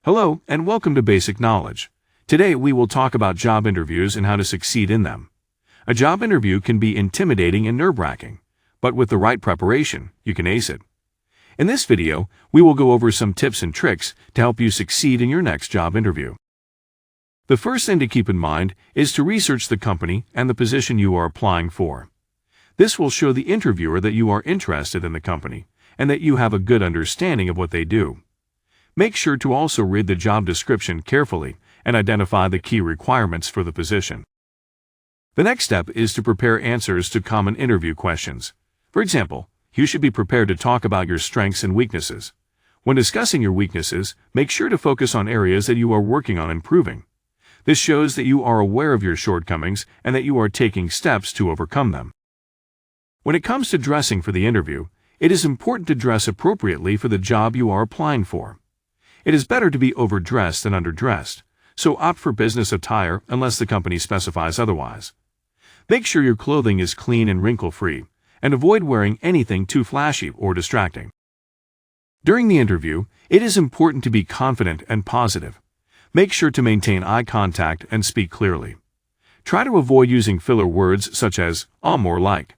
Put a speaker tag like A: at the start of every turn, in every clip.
A: Hello, and welcome to Basic Knowledge. Today we will talk about job interviews and how to succeed in them. A job interview can be intimidating and nerve-wracking, but with the right preparation, you can ace it. In this video, we will go over some tips and tricks to help you succeed in your next job interview. The first thing to keep in mind is to research the company and the position you are applying for. This will show the interviewer that you are interested in the company and that you have a good understanding of what they do. Make sure to also read the job description carefully and identify the key requirements for the position. The next step is to prepare answers to common interview questions. For example, you should be prepared to talk about your strengths and weaknesses. When discussing your weaknesses, make sure to focus on areas that you are working on improving. This shows that you are aware of your shortcomings and that you are taking steps to overcome them. When it comes to dressing for the interview, it is important to dress appropriately for the job you are applying for. It is better to be overdressed than underdressed, so opt for business attire unless the company specifies otherwise. Make sure your clothing is clean and wrinkle-free, and avoid wearing anything too flashy or distracting. During the interview, it is important to be confident and positive. Make sure to maintain eye contact and speak clearly. Try to avoid using filler words such as or like.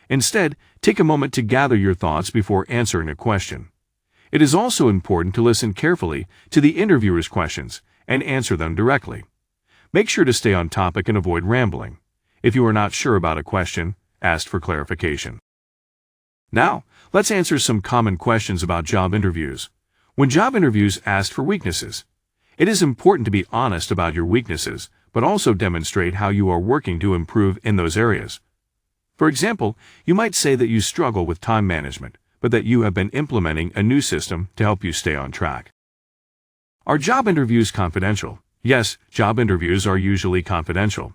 A: Instead, take a moment to gather your thoughts before answering a question. It is also important to listen carefully to the interviewer's questions and answer them directly. Make sure to stay on topic and avoid rambling. If you are not sure about a question, ask for clarification. Now, let's answer some common questions about job interviews. When job interviews ask for weaknesses, it is important to be honest about your weaknesses, but also demonstrate how you are working to improve in those areas. For example, you might say that you struggle with time management, but that you have been implementing a new system to help you stay on track. Are job interviews confidential? Yes, job interviews are usually confidential.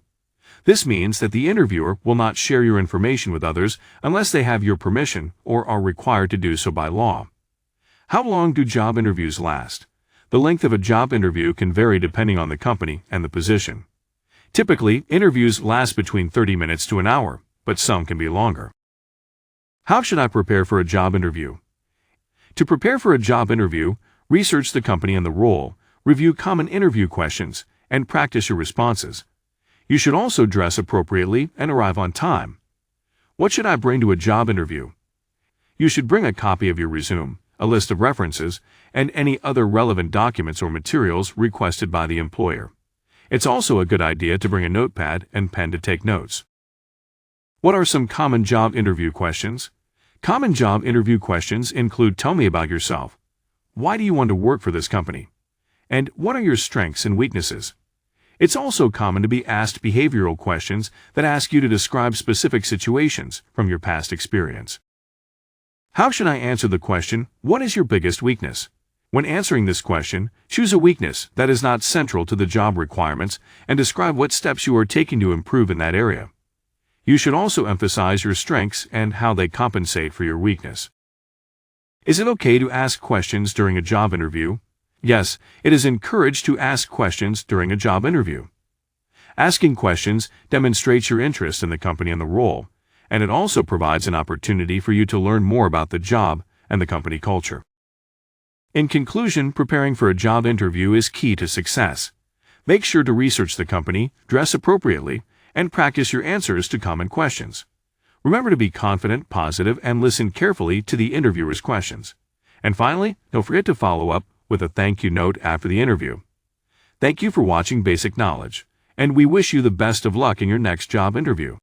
A: This means that the interviewer will not share your information with others unless they have your permission or are required to do so by law. How long do job interviews last? The length of a job interview can vary depending on the company and the position. Typically, interviews last between 30 minutes to an hour, but some can be longer. How should I prepare for a job interview? To prepare for a job interview, research the company and the role, review common interview questions, and practice your responses. You should also dress appropriately and arrive on time. What should I bring to a job interview? You should bring a copy of your resume, a list of references, and any other relevant documents or materials requested by the employer. It's also a good idea to bring a notepad and pen to take notes. What are some common job interview questions? Common job interview questions include: tell me about yourself. Why do you want to work for this company? And what are your strengths and weaknesses? It's also common to be asked behavioral questions that ask you to describe specific situations from your past experience. How should I answer the question, what is your biggest weakness? When answering this question, choose a weakness that is not central to the job requirements and describe what steps you are taking to improve in that area. You should also emphasize your strengths and how they compensate for your weakness. Is it okay to ask questions during a job interview? Yes, it is encouraged to ask questions during a job interview. Asking questions demonstrates your interest in the company and the role, and it also provides an opportunity for you to learn more about the job and the company culture. In conclusion, preparing for a job interview is key to success. Make sure to research the company, dress appropriately, and practice your answers to common questions. Remember to be confident, positive, and listen carefully to the interviewer's questions. And finally, don't forget to follow up with a thank you note after the interview. Thank you for watching Basic Knowledge, and we wish you the best of luck in your next job interview.